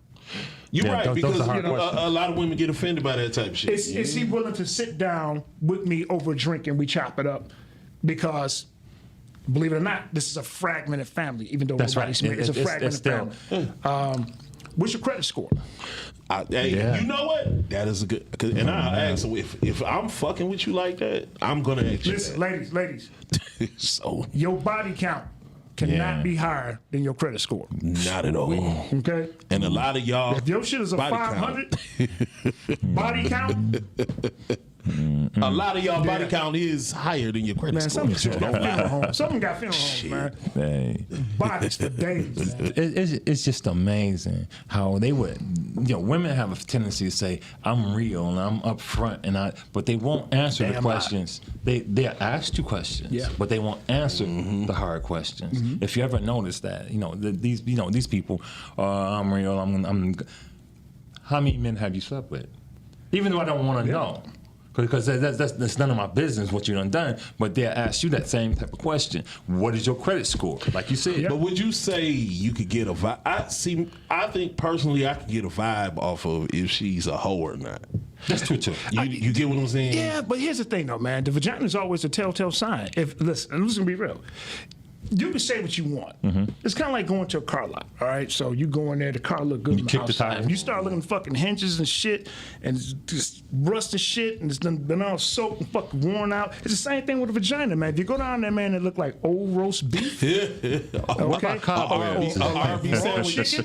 You're Yeah, right, those because are hard a questions. lot of women get offended by that type of shit. Is he willing to sit down with me over a drink and we chop it up? Because, believe it or not, this is a fragmented family, even though That's nobody's right. married. It's a fragmented still- family. What's your credit score? Hey, Yeah. you know what? That is a good. And I ask, so if I'm fucking with you like that, I'm gonna ask you. Listen, ladies, that. So your body count cannot Yeah. be higher than your credit score. not at all. Okay? And a lot of y'all, If your shit is a body 500 body count, a lot of y'all body count is higher than your credit man, score. something got funeral homes. Something got funeral homes, man. Hey. Bodies for days, man. It's just amazing how they would, women have a tendency to say, I'm real and I'm upfront, but they won't answer the Damn right. questions. They'll ask you questions, Yeah. but they won't answer the hard questions. If you ever notice that, these people, I'm real, I'm. How many men have you slept with? Even though I don't want to know. Because that's none of my business what you done, but they'll ask you that same type of question. What is your credit score? Like you said. But would you say you could get a vibe? I think personally I could get a vibe off of if she's a hoe or not. That's true too. You get what I'm saying? Yeah, but here's the thing, though, man. The vagina is always a telltale sign. Listen, I'm just gonna be real. You can say what you want. It's kind of like going to a car lot, all right? So you go in there, the car look good on the kick the outside. tires. And you start looking at fucking hinges and shit, and it's just rust and shit, and it's been all soaked and fucking worn out. It's the same thing with a vagina, man. If you go down there, man, it look like old roast beef. Okay. RB sandwich.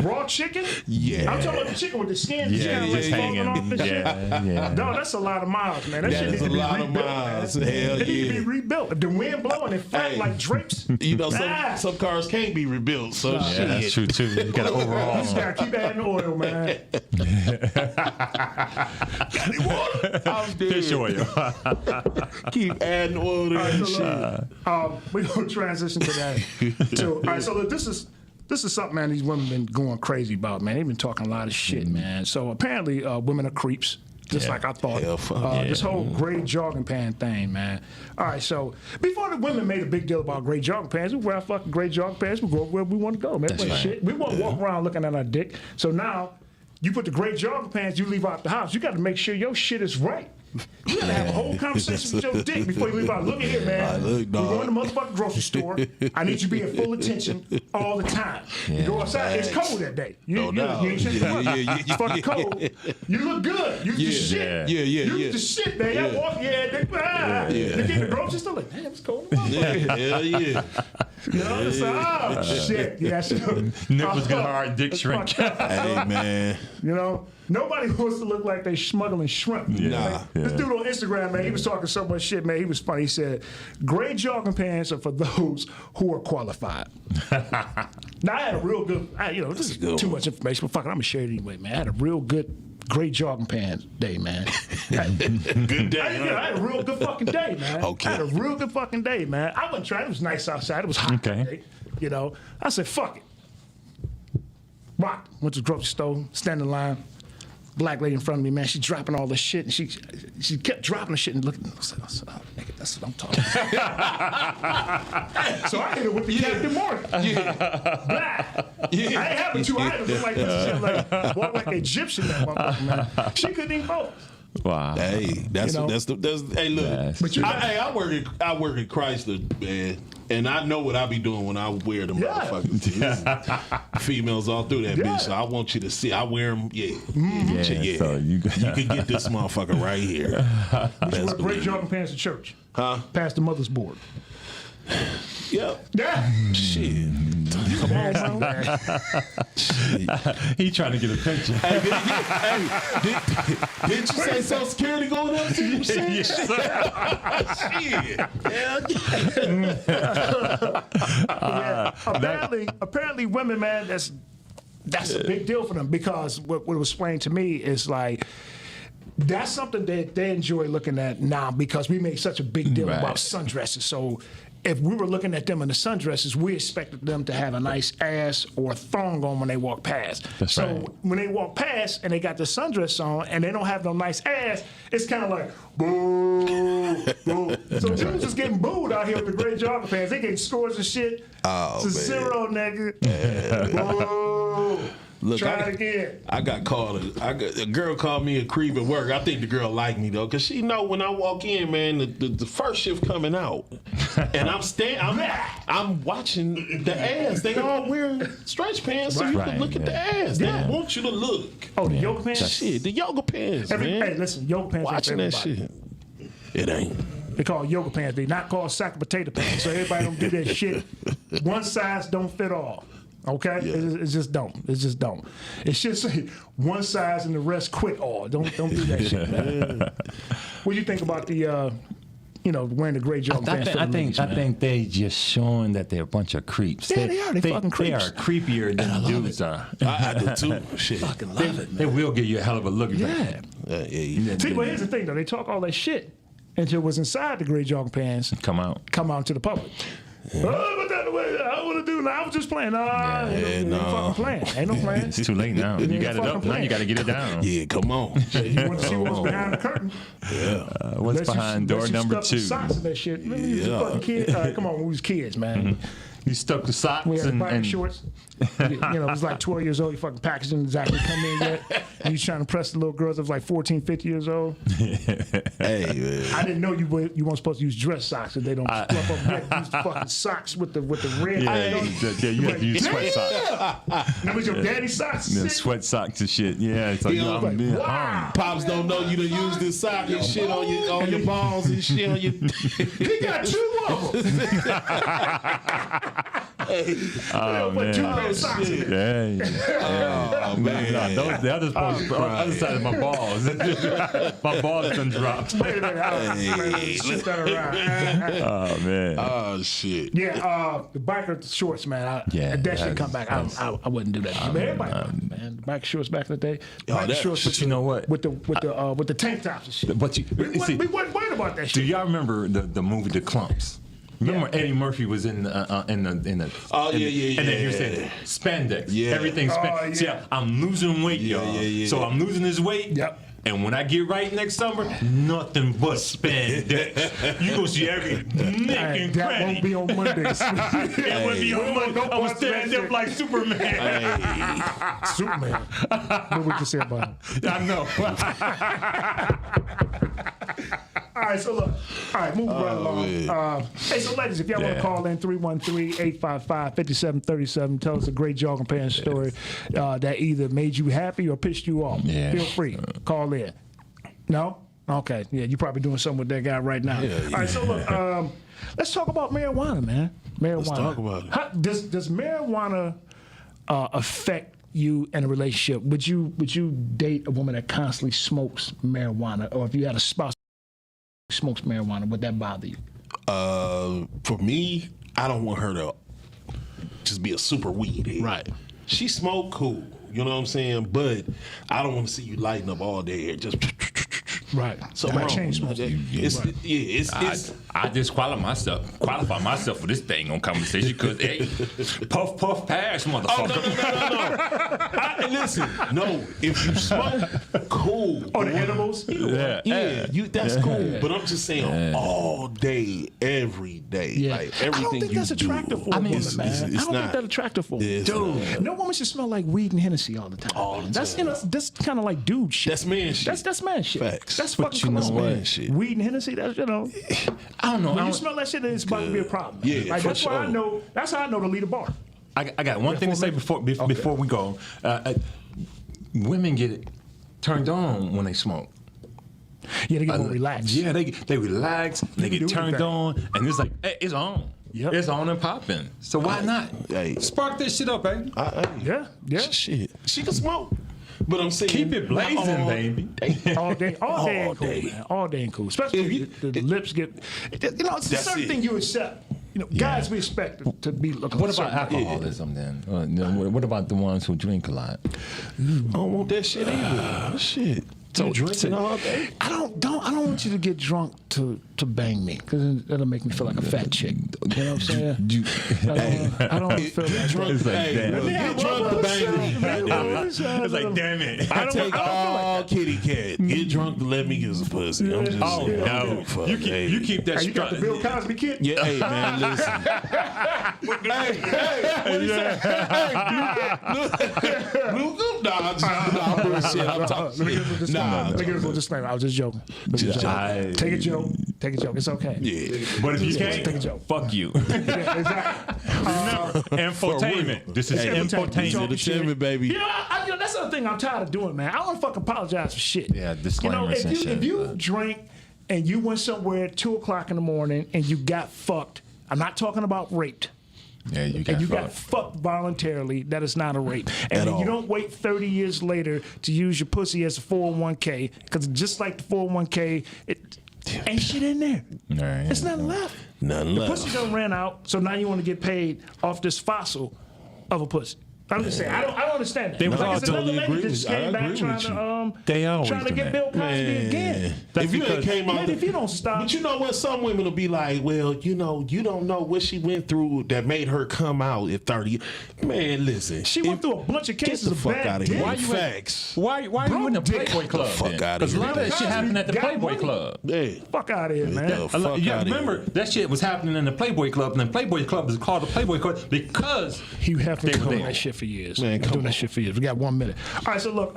Raw chicken? Yeah. I'm talking about the chicken with the skin Yeah, kind of just like hanging. falling off and shit. Yeah. No, that's a lot of miles, man. That shit That needs is to a be lot of rebuilt, miles. man. Hell It needs to yeah. be rebuilt. If the wind blowing, it flat Hey. like drapes. Some cars can't be rebuilt. So Yeah, shit. that's true too. You got to You overhaul. just gotta keep adding oil, man. I'm Fish dead. oil. Keep adding oil to All right, that so shit. look, we're gonna transition to that. All right, so look, this is something, man. These women been going crazy about, man. They've been talking a lot of shit, man. So apparently, women are creeps. Just Yeah. like I thought. Hell, fuck. This whole gray jogging pant thing, man. All right, so before the women made a big deal about gray jogging pants, we wear our fucking gray jogging pants. We go where we want to go, man. That's Wait, right. shit. We won't walk around looking at our dick. So now, you put the gray jogging pants, you leave out the house. You got to make sure your shit is right. You gotta have a whole conversation with your dick before you leave out. Look at here, man. Look, We're dog. going to the motherfucking grocery store. I need you to be in full attention all the time. You go outside, it's cold that day. You doubt. ain't changing Yeah, the yeah, yeah, It's fucking cold. You look good. You the shit. Yeah, You yeah. the shit, man. I walk, they get the grocery store like, damn, it's cold. Hell yeah. You know, it's like, oh, shit. Yeah, sure. Nipples get hard, dick It's shrink. fucked up. Hey, man. You know, nobody wants to look like they smuggling shrimp. Nah. This dude on Instagram, man, he was talking so much shit, man. He was funny. He said, gray jogging pants are for those who are qualified. Now, I had a real good, this is good too one. much information, but fuck it, I'm going to share it anyway, man. I had a real good gray jogging pants day, man. Good day. I had a real good fucking day, man. Okay. I had a real good fucking day, man. I wasn't trying. It was nice outside. It was hot Okay. today. I said, fuck it. Rock. Went to the grocery store, stand in line. Black lady in front of me, man, she dropping all this shit, and she kept dropping the shit and looking. I said, oh, nigga, that's what I'm talking about. So I hit her with the Captain Morgan. Black. I ain't having two items. I'm like, this shit like, walk like Egyptian, that motherfucker, man. She couldn't even vote. Wow. Hey, that's You know? that's hey, look. Yes. But you got- I work at Chrysler, man, and I know what I be doing when I wear them Yeah. motherfuckers. Females all through that Yeah. bitch, so I want you to see. I wear them, yeah. So you can get this motherfucker right here. You wear gray jogging pants to church. Huh? Past the mother's board. Yep. Yeah. Shit. Come on, man. He trying to get a picture. Didn't you say Social Security going up 2%? Yes, sir. Shit. Yeah. Apparently, women, man, that's a big deal for them because what was explained to me is like that's something that they enjoy looking at now because we made such a big deal Right. about sundresses. So if we were looking at them in the sundresses, we expected them to have a nice ass or a thong on when they walk past. That's so right. when they walk past and they got the sundress on and they don't have no nice ass, it's kind of like boo, boo. So dudes is getting booed out here with the gray jogging pants. They getting scores of shit. Oh, It's a man. zero, nigga. Boo. Look, Try it again. I got called. A girl called me a creep at work. I think the girl liked me though, cause she know when I walk in, man, the first shift coming out, and I'm watching the ass. They all wearing stretch pants, so you can look at the ass. They want you to look. Oh, the yoga pants. Shit, the yoga pants, man. Hey, listen, yoga pants. Watching that shit. It ain't. They call it yoga pants. They not called sack of potato pants. So everybody don't do that shit. One size don't fit all. Okay, it's just don't. It's just don't. It should say one size and the rest quit all. Don't do that shit, man. What do you think about the, wearing the gray jogging pants? I think they just showing that they're a bunch of creeps. Yeah, they are. They fucking creeps. They are creepier than dudes are. I do too. Shit. Fucking love it, man. They will give you a hell of a look. Yeah. See, but here's the thing, though. They talk all that shit until it was inside the gray jogging pants. Come out To the public. Oh, but that's the way I want to do now. I was just playing. Ain't fucking playing. Ain't no plan. It's too late now. You got it up. Now you got to get it down. Yeah, come on. You want to see what's behind the curtain? Yeah. What's behind door number 2? Socks and that shit. Remember you was a fucking kid? Come on, when we was kids, man. You stuck the socks We had the and shorts. It was like 12 years old. You fucking package didn't exactly come in yet. And you trying to press the little girls that was like 14, 50 years old. Hey, man. I didn't know you weren't supposed to use dress socks if they don't fluff up. You had to use the fucking socks with the red. Yeah, you have to use sweat socks. That was your daddy's socks. Yeah, Shit. sweat socks and shit. Yeah, so You know, I'm like, being wow. Pops don't know you done use this sock and shit on your balls and shit on your. He got 2 of them. Oh, Put 2 man. red socks in there. Oh man. No, the other other side of my balls. My balls done dropped. Wait a minute. Shift that around. Oh man. Oh shit. Yeah, the biker shorts, man. That should come back. I wouldn't do that. But everybody, man, the biker shorts back in the day. Biker shorts, but you know what? With the tank tops and shit. But We wasn't worried about that do shit. y'all remember the movie The Clumps? Remember when Eddie Murphy was in the Oh, and then he was saying spandex. Yeah. Everything's spandex. Oh, yeah. See, I'm losing weight, y'all. yeah. So I'm losing this weight. Yep. And when I get right next summer, nothing but spandex. You gonna see every nick Hey, and that cranny. won't be on Mondays. It won't be on Monday. I'm gonna stand up like Superman. Superman. What we can say about him? I know. All right, so look. All right, moving right along. Hey, so ladies, if y'all want to call in, 313-855-5737. Tell us a great jogging pants story that either made you happy or pissed you off. Yeah. Feel free. Call in. No? Okay. Yeah, you're probably doing something with that guy right now. Yeah. All right, so look. Let's talk about marijuana, man. Marijuana. Let's talk about it. Does marijuana affect you in a relationship? Would you date a woman that constantly smokes marijuana, or if you had a spouse who smokes marijuana, would that bother you? For me, I don't want her to just be a super weed head. Right. She smoke, cool. You know what I'm saying? But I don't want to see you lighting up all day. Just Right. so Like chain smoking. I disqualify myself for this thing on conversation because hey, puff pass, motherfucker. Oh, no. Listen, no. If you smoke, cool. Oh, the edibles? That's cool. But I'm just saying, all day, every day, Yeah. like everything I don't think you that's attractive for a woman, man. I don't think that's attractive for a woman. Dude, No woman should smell like weed and Hennessy all the time. All the That's time. that's kind of like dude shit. That's man shit. That's man shit. Facts. That's But fucking you know cologne. what? Shit. Weed and Hennessy. That's I don't know. when you smell that shit, then it's about to be a problem. Yeah, like, for that's why I sure. know. That's how I know to lead a bar. I got one thing to say before we go. Women get turned on when they smoke. Yeah, they get more relaxed. Yeah, they relax. They do get turned that. on, and it's like, hey, it's on. Yep. It's on and popping. So why not? Hey. Spark this shit up, baby. Yeah. Shit. She can smoke. But I'm saying, Keep it blazing, all baby. All day ain't cool, man. All day ain't cool. Especially if the lips get. It's a That's certain it. thing you accept. Guys we expect to be looking. What for about certain- alcoholism then? What about the ones who drink a lot? I don't want that shit either. Shit. So drinking all day. I don't want you to get drunk to bang me because that'll make me feel like a fat chick. You know what I'm saying? I don't feel that drunk. It's like, Hey, damn. look, get drunk to bang me. It's like, damn it. I take all kitty cat. Get drunk to let me get some pussy. I'm just saying. No, Fuck, you hey. keep that Hey, you got the Bill Cosby kid? Yeah, hey man, listen. Hey, what he say? Hey, Luke, nah, bullshit. I'm talking shit. Nah, Let me give a disclaimer. I was just joking. Take a joke. Take a joke. It's okay. yeah. But if you Take a can't, joke. fuck you. Yeah, exactly. Infotainment. This is infotainment. Entertainment, baby. You know, that's the other thing I'm tired of doing, man. I don't fucking apologize for shit. Yeah, disclaimers and shit. If you drink and you went somewhere at 2 o'clock in the morning and you got fucked, I'm not talking about raped. Yeah, you got And you fucked. got fucked voluntarily, that is not a rape. And At then you all. don't wait 30 years later to use your pussy as a 401k, because just like the 401k, it ain't shit in there. Right, It's nothing left. Nothing The left. pussy done ran out, so now you want to get paid off this fossil of a pussy. I'm just saying, I don't understand that. They was all it's another totally lady agree that just with you. came I back agree trying with to They always trying to do get that. Bill Cosby again. If you ain't because- came out, Man, if you don't stop, but you know what? Some women will be like, well, you don't know what she went through that made her come out at 30. Man, listen. she went through a bunch of Get cases the of fuck bad out of dick. here. Why you Facts. Why you in the dick. Playboy Club? Fuck then? outta 'Cause a here. lot of that shit happened at the Got Playboy money. Club. Hey, Fuck out of here, man. the fuck Yeah, outta remember here. that shit was happening in the Playboy Club, and the Playboy Club is called the Playboy Club because You have been They were doing there. that shit for years. Man, Been come doing that on. shit for years. We got 1 minute. All right, so look,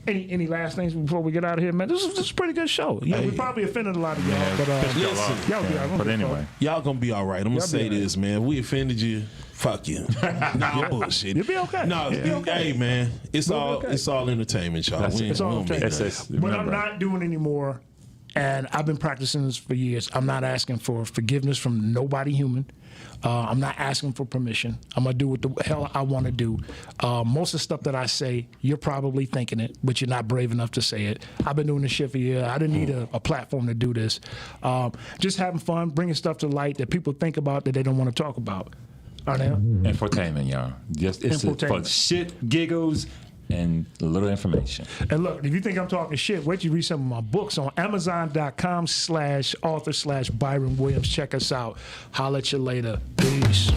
any last things before we get out of here, man? This is a pretty good show. Yeah, we probably offended a lot of y'all, but Listen, y'all be all right. But anyway, y'all gonna be all right. I'm gonna Y'all be say all right. this, man. If we offended you, fuck you. Nah, bullshit. You'll be okay. No, You'll be okay. hey man, it's We'll be all okay. it's all entertainment, y'all. That's We it. ain't- It's all we don't make entertainment. that. It's But I'm remember. not doing anymore, and I've been practicing this for years. I'm not asking for forgiveness from nobody human. I'm not asking for permission. I'm gonna do what the hell I want to do. Most of the stuff that I say, you're probably thinking it, but you're not brave enough to say it. I've been doing this shit for years. I didn't need a platform to do this. Just having fun, bringing stuff to light that people think about that they don't want to talk about. Arnell? Infotainment, y'all. Just it's for Infotainment. shit, giggles, and a little information. And look, if you think I'm talking shit, wait till you read some of my books on Amazon.com/author/Byron Williams. Check us out. Holla at you later. Peace.